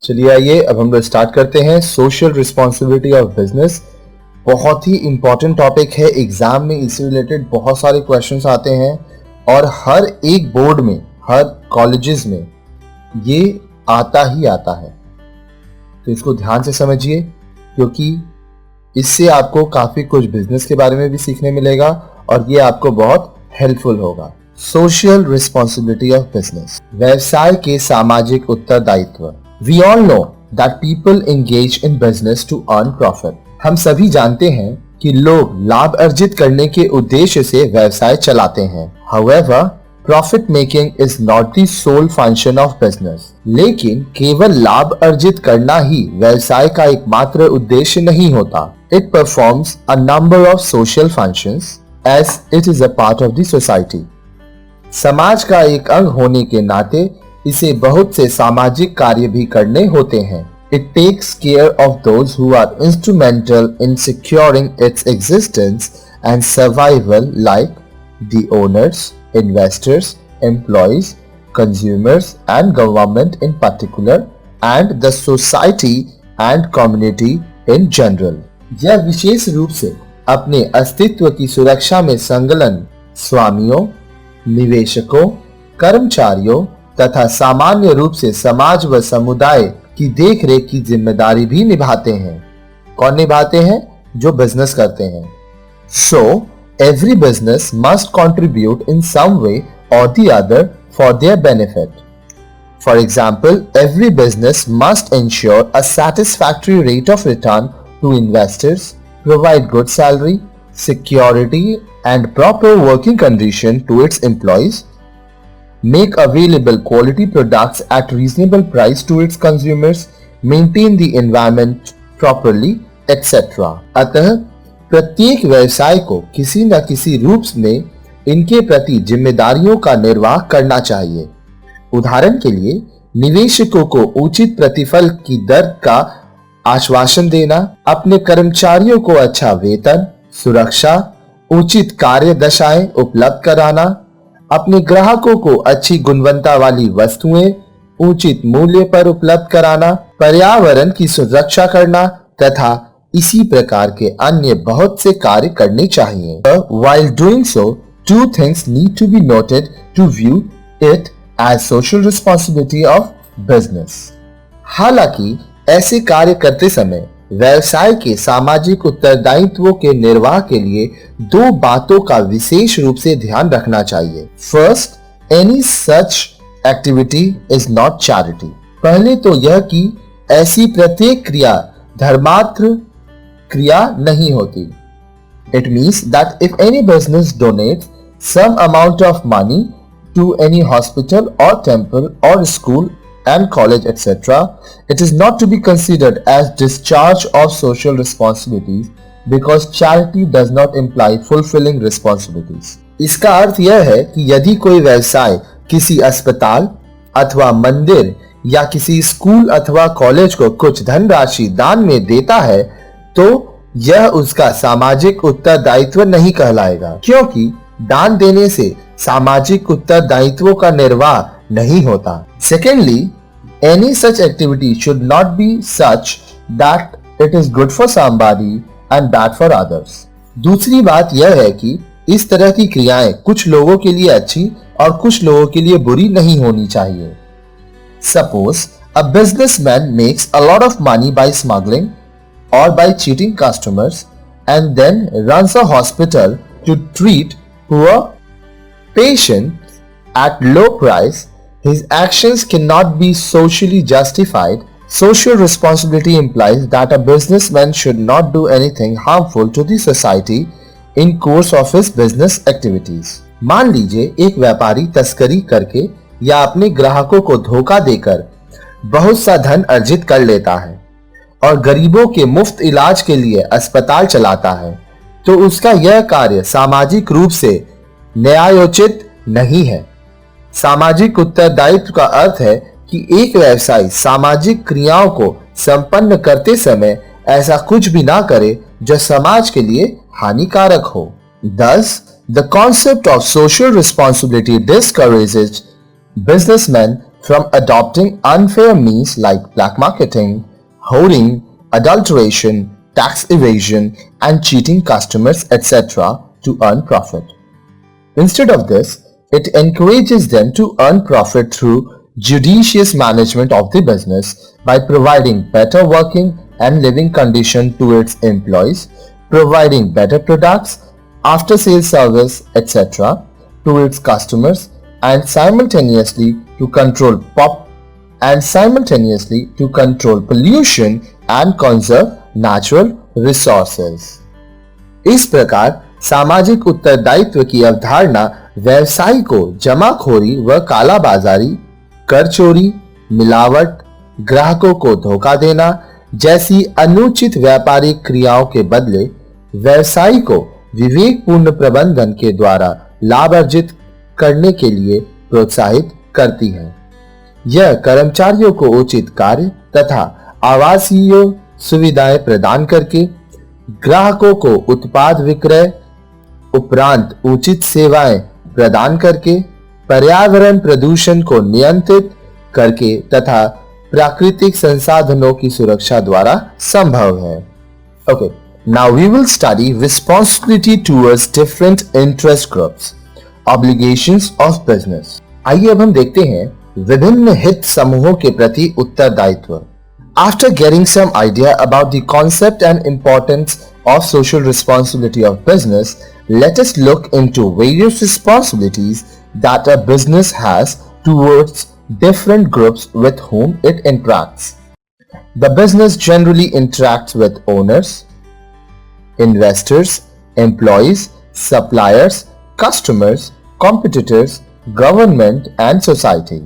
चलिए आइए अब हम लोग स्टार्ट करते हैं सोशल रिस्पॉन्सिबिलिटी ऑफ बिजनेस। बहुत ही इंपॉर्टेंट टॉपिक है, एग्जाम में इससे रिलेटेड बहुत सारे क्वेश्चंस आते हैं और हर एक बोर्ड में, हर कॉलेजेस में ये आता ही आता है। तो इसको ध्यान से समझिए क्योंकि इससे आपको काफी कुछ बिजनेस के बारे में भी सीखने मिलेगा और ये आपको बहुत हेल्पफुल होगा। सोशल रिस्पॉन्सिबिलिटी ऑफ बिजनेस, व्यवसाय के सामाजिक उत्तरदायित्व। We all know that people engage in business to earn profit. हम सभी जानते हैं कि लोग लाभ अर्जित करने के उद्देश्य से व्यवसाय चलाते हैं। However, profit making is not the sole function of business. लेकिन केवल लाभ अर्जित करना ही व्यवसाय का एकमात्र उद्देश्य नहीं होता। It performs a number of social functions as it is a part of the society. समाज का एक अंग होने के नाते इसे बहुत से सामाजिक कार्य भी करने होते हैं। It takes care of those who are instrumental in securing its existence and survival, like the owners, investors, employees, consumers and government in particular, and the society and community in general. यह विशेष रूप से अपने अस्तित्व की सुरक्षा में संलग्न स्वामियों, निवेशकों, कर्मचारियों तथा सामान्य रूप से समाज व समुदाय की देखरेख की जिम्मेदारी भी निभाते हैं। कौन निभाते हैं? जो बिजनेस करते हैं। So, every business must contribute in some way or the other for their benefit. For example, every business must ensure a satisfactory rate of return to investors, provide good salary, security and proper working condition to its employees, make available quality products at reasonable price to its consumers, maintain the environment properly, etc. अतः प्रत्येक व्यवसाय को किसी न किसी रूप में इनके प्रति जिम्मेदारियों का निर्वाह करना चाहिए। उदाहरण के लिए, निवेशकों को उचित प्रतिफल की दर का आश्वासन देना, अपने कर्मचारियों को अच्छा वेतन, सुरक्षा, उचित कार्य दशाएं उपलब्ध कराना, अपने ग्राहकों को अच्छी गुणवत्ता वाली वस्तुएं उचित मूल्य पर उपलब्ध कराना, पर्यावरण की सुरक्षा करना तथा इसी प्रकार के अन्य बहुत से कार्य करने चाहिए। While doing so, two things need to be noted to view it as social responsibility of business. हालांकि ऐसे कार्य करते समय व्यवसाय के सामाजिक उत्तरदायित्वों के निर्वाह के लिए दो बातों का विशेष रूप से ध्यान रखना चाहिए। First, any such activity is not charity. पहले तो यह कि ऐसी प्रत्येक क्रिया धर्मार्थ क्रिया नहीं होती। It means that if any business donates some amount of money to any hospital और टेम्पल और school and college etc., it is not to be considered as discharge of social responsibilities because charity does not imply fulfilling responsibilities. इसका अर्थ यह है कि यदि कोई व्यवसाय किसी अस्पताल अथवा मंदिर या किसी स्कूल अथवा कॉलेज को कुछ धनराशि दान में देता है तो यह उसका सामाजिक उत्तरदायित्व नहीं कहलाएगा, क्योंकि दान देने से सामाजिक उत्तरदायित्वों का निर्वाह नहीं होता। Secondly, any such activity should not be such that it is good for somebody and bad for others. दूसरी बात यह है कि इस तरह की क्रियाएं कुछ लोगों के लिए अच्छी और कुछ लोगों के लिए बुरी नहीं होनी चाहिए। Suppose a businessman makes a lot of money by smuggling or by cheating customers and then runs a hospital to treat poor patients at low price. His actions cannot be socially justified. Social responsibility implies that a businessman should not do anything harmful to the society in course of his business activities. मान लीजिए एक व्यापारी तस्करी करके या अपने ग्राहकों को धोखा देकर बहुत सा धन अर्जित कर लेता है और गरीबों के मुफ्त इलाज के लिए अस्पताल चलाता है, तो उसका यह कार्य सामाजिक रूप से न्यायोचित नहीं है। सामाजिक उत्तरदायित्व का अर्थ है कि एक व्यवसायी सामाजिक क्रियाओं को संपन्न करते समय ऐसा कुछ भी ना करे जो समाज के लिए हानिकारक हो। Thus, the concept of social responsibility discourages businessmen from adopting unfair means like black marketing, hoarding, adulteration, tax evasion, and cheating customers, etc., to earn profit. Instead of this, it encourages them to earn profit through judicious management of the business by providing better working and living conditions to its employees, providing better products, after-sales service, etc., to its customers, and simultaneously to control pollution and conserve natural resources. इस प्रकार सामाजिक उत्तरदायित्व की अवधारणा व्यवसाय को जमाखोरी व कालाबाजारी, कर चोरी, मिलावट, ग्राहकों को धोखा देना जैसी अनुचित व्यापारिक क्रियाओं के बदले व्यवसाय को विवेकपूर्ण प्रबंधन के द्वारा लाभ अर्जित करने के लिए प्रोत्साहित करती है। यह कर्मचारियों को उचित कार्य तथा आवासीय सुविधाएं प्रदान करके, ग्राहकों को उत्पाद विक्रय उपरांत उचित सेवाएं प्रदान करके, पर्यावरण प्रदूषण को नियंत्रित करके तथा प्राकृतिक संसाधनों की सुरक्षा द्वारा संभव है। Okay, now we will study responsibility towards different interest groups, obligations of business. आइए अब हम देखते हैं विभिन्न हित समूहों के प्रति उत्तरदायित्व। After getting some idea about the concept and importance of social responsibility of business, let us look into various responsibilities that a business has towards different groups with whom it interacts. The business generally interacts with owners, investors, employees, suppliers, customers, competitors, government, and society.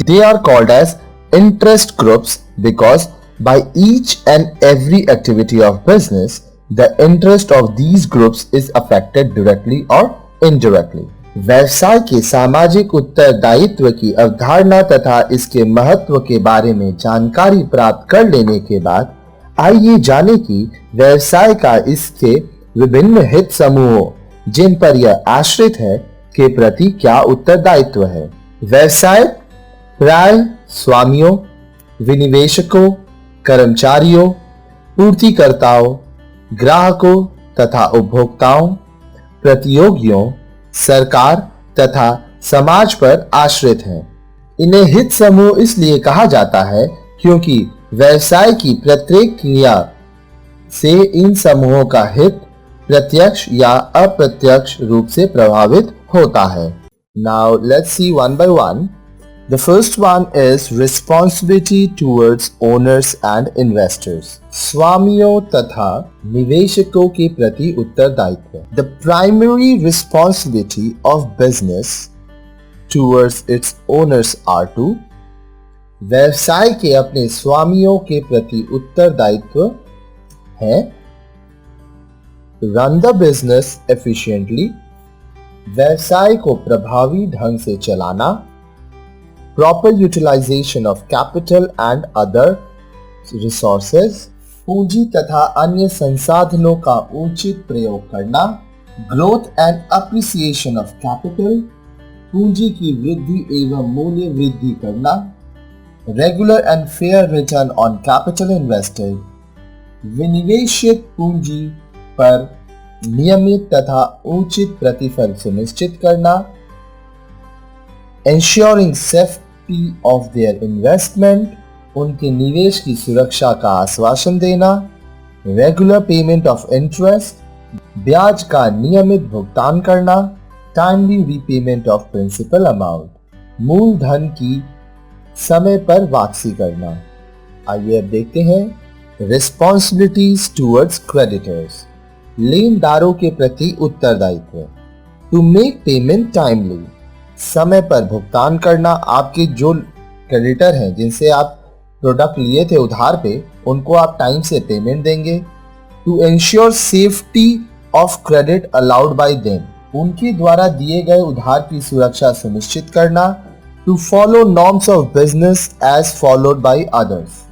They are called as interest groups because by each and every activity of business, the interest of these groups is affected directly or indirectly. व्यवसाय के सामाजिक उत्तरदायित्व की अवधारणा तथा इसके महत्व के बारे में जानकारी प्राप्त कर लेने के बाद आइए जानें कि व्यवसाय का इसके विभिन्न हित समूहों जिन पर यह आश्रित है के प्रति क्या उत्तरदायित्व है। व्यवसाय प्राय स्वामियों, विनिवेशकों, कर्मचारियों, पूर्तिकर्ताओं, ग्राहकों तथा उपभोक्ताओं, प्रतियोगियों, सरकार तथा समाज पर आश्रित हैं। इन्हें हित समूह इसलिए कहा जाता है क्योंकि व्यवसाय की प्रत्येक क्रिया से इन समूहों का हित प्रत्यक्ष या अप्रत्यक्ष रूप से प्रभावित होता है। Now let's see one by one. The first one is responsibility towards owners and investors. स्वामियों तथा निवेशकों के प्रति उत्तरदायित्व। The primary responsibility of business towards its owners are to व्यवसाय के अपने स्वामियों के प्रति उत्तरदायित्व है run the business efficiently, व्यवसाय को प्रभावी ढंग से चलाना, proper utilization of capital and other resources, पूंजी तथा अन्य संसाधनों का उचित प्रयोग करना, growth and appreciation of capital, पूंजी की वृद्धि एवं मूल्य वृद्धि करना, regular and fair return on capital invested, विनिवेशित पूंजी पर नियमित तथा उचित प्रतिफल सुनिश्चित करना, ensuring safety of their investment, उनके निवेश की सुरक्षा का आश्वासन देना, regular payment of interest, ब्याज का नियमित भुगतान करना, timely repayment of principal amount, मूलधन की समय पर वापसी करना। आइए अब देखते हैं responsibilities towards creditors, लेनदारों के प्रति उत्तरदायित्व। To make payment timely, समय पर भुगतान करना, आपके जो क्रेडिटर हैं जिनसे आप प्रोडक्ट लिए थे उधार पे, उनको आप टाइम से पेमेंट देंगे। To ensure safety of credit allowed by them, उनके द्वारा दिए गए उधार की सुरक्षा सुनिश्चित करना। To follow norms of business as followed by others,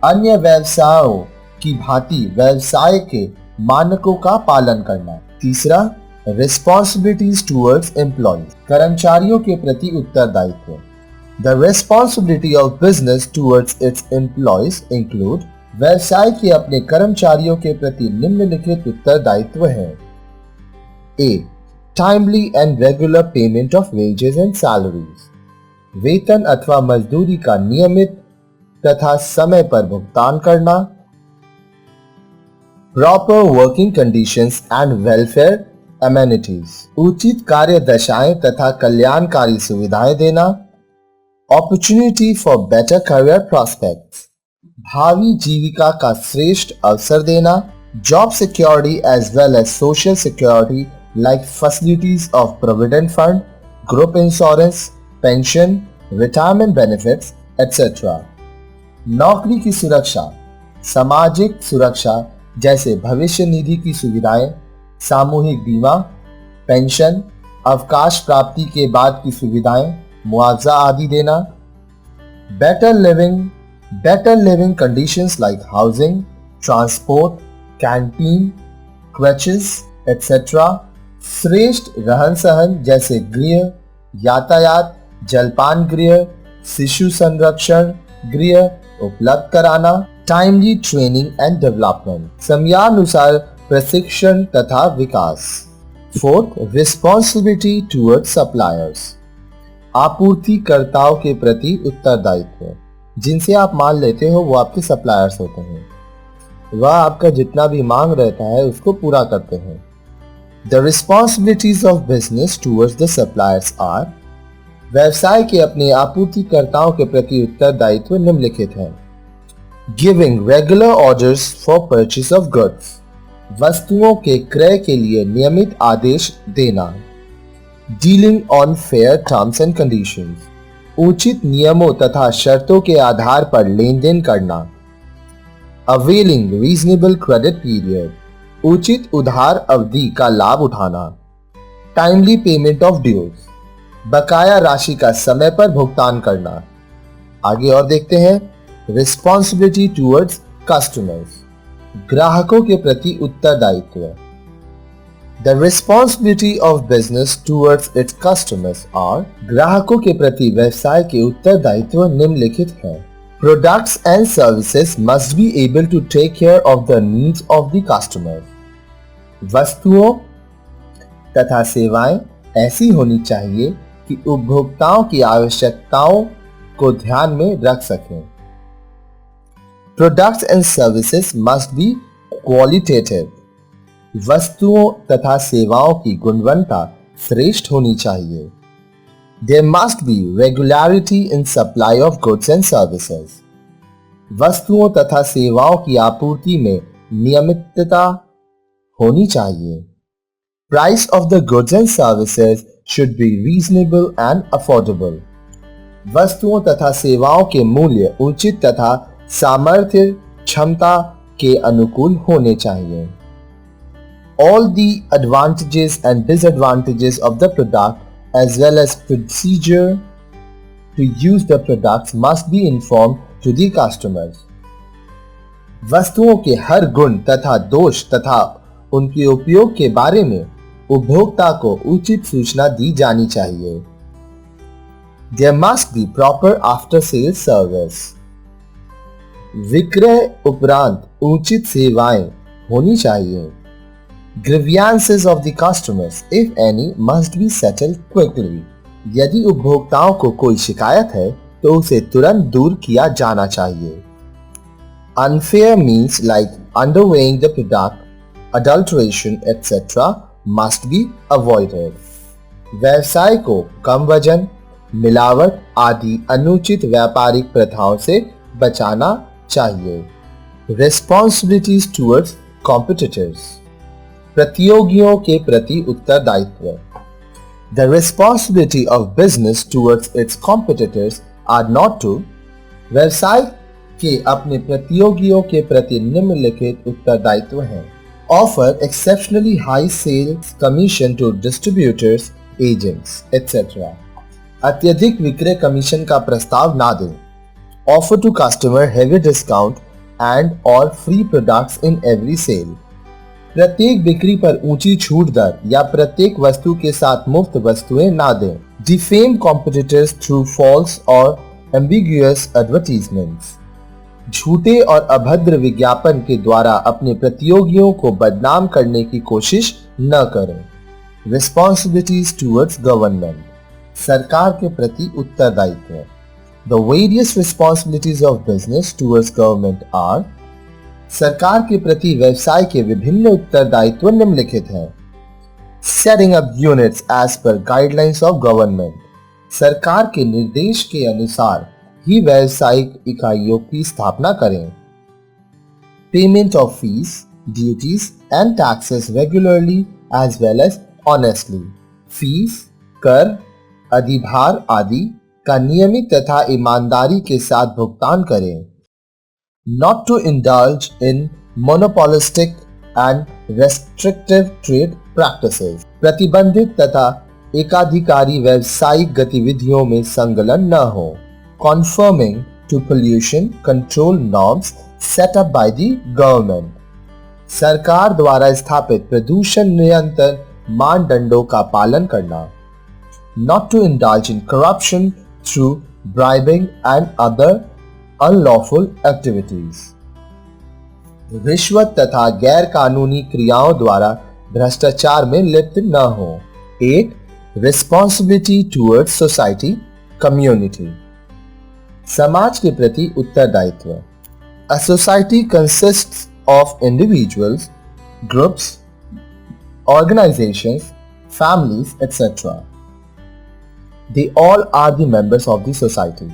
अन्य व्यवसायों की भांति व्यवसाय के मानकों का पालन करना। तीसरा, रिस्पॉन्सिबिलिटीज टुवर्ड्स एम्प्लॉयज, कर्मचारियों के प्रति उत्तरदायित्व। The responsibility of business towards its employees include व्यवसाय के अपने कर्मचारियों के प्रति निम्नलिखित उत्तरदायित्व हैं। A. Timely and regular payment of wages and salaries. वेतन अथवा मजदूरी का नियमित तथा समय पर भुगतान करना। Proper working conditions and welfare amenities. उचित कार्य दशाएं तथा कल्याणकारी सुविधाएं देना। Opportunity for better career prospects. भावी जीविका का श्रेष्ठ अवसर देना। Job security as well as social security like facilities of provident fund, group insurance, pension, retirement benefits, etc. नौकरी की सुरक्षा, सामाजिक सुरक्षा जैसे भविष्य निधि की सुविधाएं, सामूहिक बीमा, पेंशन, अवकाश प्राप्ति के बाद की सुविधाएं, मुआवजा आदि देना। Better living conditions like housing, transport, canteen, creches etcetera. श्रेष्ठ रहन सहन जैसे गृह, यातायात, जलपान गृह, शिशु संरक्षण गृह उपलब्ध कराना। टाइमली ट्रेनिंग एंड डेवलपमेंट, समयानुसार प्रशिक्षण तथा विकास। फोर्थ, रिस्पॉन्सिबिलिटी टुवर्ड्स सप्लायर्स, आपूर्तिकर्ताओं के प्रति उत्तरदायित्व। जिनसे आप माल लेते हो वो आपके सप्लायर्स होते हैं। वह आपका जितना भी मांग रहता है उसको पूरा करते हैं। The responsibilities of business towards the suppliers are, व्यवसाय के अपने आपूर्तिकर्ताओं के प्रति उत्तरदायित्व निम्नलिखित हैं। Giving regular orders for purchase of goods, वस्तुओं के क्रय के लिए नियमित आदेश देना। Dealing on fair terms and conditions, उचित नियमों तथा शर्तों के आधार पर लेन देन करना। अवेलिंग रीजनेबल क्रेडिट पीरियड, उचित उधार अवधि का लाभ उठाना। टाइमली पेमेंट ऑफ ड्यूज, बकाया राशि का समय पर भुगतान करना। आगे और देखते हैं। रिस्पॉन्सिबिलिटी टुवर्ड्स कस्टमर्स, ग्राहकों के प्रति उत्तरदायित्व। The responsibility of business towards its customers are, ग्राहकों के प्रति व्यवसाय के उत्तरदायित्व निम्नलिखित हैं। Products and services must be able to take care of the needs of the customers. वस्तुओं तथा सेवाएं ऐसी होनी चाहिए कि उपभोक्ताओं की आवश्यकताओं को ध्यान में रख सकें। Products and services must be qualitative. वस्तुओं तथा सेवाओं की गुणवत्ता श्रेष्ठ होनी चाहिए। There must be regularity in supply of goods and services. वस्तुओं तथा सेवाओं की आपूर्ति में नियमितता होनी चाहिए। Price of the goods and services should be reasonable and affordable. वस्तुओं तथा सेवाओं के मूल्य उचित तथा सामर्थ्य क्षमता के अनुकूल होने चाहिए। All the advantages and disadvantages of the product as well as procedure to use the products must be informed to the customers. वस्तुओं के हर गुण तथा दोष तथा उनके उपयोग के बारे में उपभोक्ता को उचित सूचना दी जानी चाहिए। There must be proper after sales service. विक्रय उपरांत उचित सेवाएं होनी चाहिए। Grievances of the customers, if any, must be settled quickly. यदि उपभोक्ताओं को कोई शिकायत है तो उसे तुरंत दूर किया जाना चाहिए। Unfair means like underweighing the product, adulteration, etc. must be avoided. व्यवसाय को कम वजन, मिलावट आदि अनुचित व्यापारिक प्रथाओं से बचाना चाहिए। Responsibilities towards competitors, प्रतियोगियों के प्रति उत्तरदायित्व। The responsibility of business towards its competitors are not to, व्यवसाय के अपने प्रतियोगियों के प्रति निम्नलिखित उत्तरदायित्व हैं। Offer exceptionally high sales commission to distributors, agents, etc. अत्यधिक विक्रय कमीशन का प्रस्ताव ना दें। Offer to customer heavy discount and or free products in every sale. प्रत्येक बिक्री पर ऊंची छूट दर या प्रत्येक वस्तु के साथ मुफ्त वस्तुएं ना दें। डिफेम कॉम्पिटिटर्स थ्रू फॉल्स और एम्बिगुअस एडवर्टीजमेंट्स, झूठे और अभद्र विज्ञापन के द्वारा अपने प्रतियोगियों को बदनाम करने की कोशिश न करें। रिस्पॉन्सिबिलिटीज टुवर्ड्स गवर्नमेंट, सरकार के प्रति उत्तरदायित्व। The various responsibilities of business towards government are, सरकार के प्रति व्यवसाय के विभिन्न उत्तरदायित्व निम्नलिखित हैं। Setting up units as per guidelines of government, सरकार के निर्देश के अनुसार ही व्यावसायिक इकाइयों की स्थापना करें। Payment of fees, duties and taxes regularly as well as honestly, fees, कर, अधिभार आदि का नियमित तथा ईमानदारी के साथ भुगतान करें। Not to indulge in monopolistic and restrictive trade practices, प्रतिबंधित तथा एकाधिकारी व्यावसायिक गतिविधियों में संलग्न न हो। Conforming to pollution control norms set up by the government, सरकार द्वारा स्थापित प्रदूषण नियंत्रण मानदंडों का पालन करना। Not to indulge in corruption through bribing and other unlawful activities, रिश्वत तथा गैर कानूनी क्रियाओं द्वारा भ्रष्टाचार में लिप्त न हो। 8. Responsibility towards society, community, समाज के प्रति उत्तरदायित्व। A society consists of individuals, groups, organizations, families, etc. They all are the members of the society.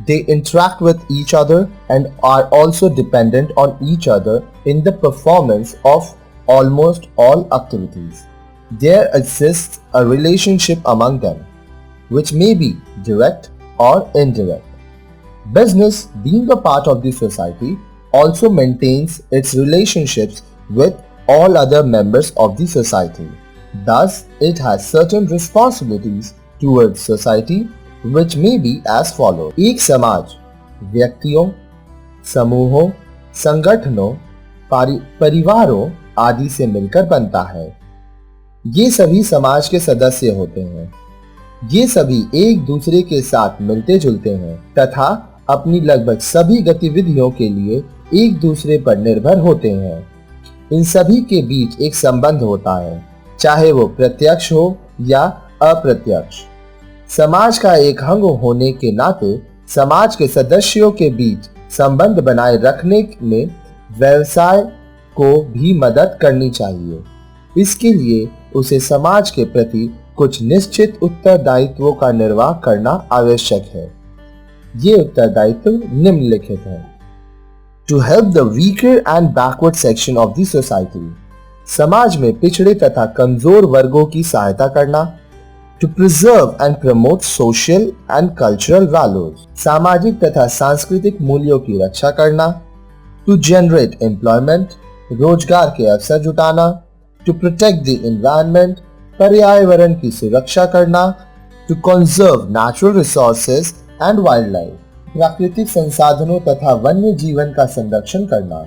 They interact with each other and are also dependent on each other in the performance of almost all activities. There exists a relationship among them, which may be direct or indirect. Business, being a part of the society, also maintains its relationships with all other members of the society. Thus, it has certain responsibilities towards society which may be as follows. एक समाज व्यक्तियों, समूहों, संगठनों, परिवारों आदि से मिलकर बनता है। ये सभी समाज के सदस्य होते हैं। ये सभी एक दूसरे के साथ मिलते जुलते हैं तथा अपनी लगभग सभी गतिविधियों के लिए एक दूसरे पर निर्भर होते हैं। इन सभी के बीच एक संबंध होता है, चाहे वो प्रत्यक्ष हो या अप्रत्यक्ष। समाज का एक अंग होने के नाते समाज के सदस्यों के बीच संबंध बनाए रखने में व्यवसाय को भी मदद करनी चाहिए। इसके लिए उसे समाज के प्रति कुछ निश्चित उत्तरदायित्वों का निर्वाह करना आवश्यक है। ये उत्तरदायित्व निम्नलिखित हैं। To help the weaker and backward section of the society, समाज में पिछड़े तथा कमजोर वर्गों की सहायता करना। To preserve and promote social and cultural values, सामाजिक तथा सांस्कृतिक मूल्यों की रक्षा करना। To generate employment, रोजगार के अवसर जुटाना। To protect the environment, पर्यावरण की सुरक्षा करना। To conserve natural resources and wildlife, प्राकृतिक संसाधनों तथा वन्य जीवन का संरक्षण करना।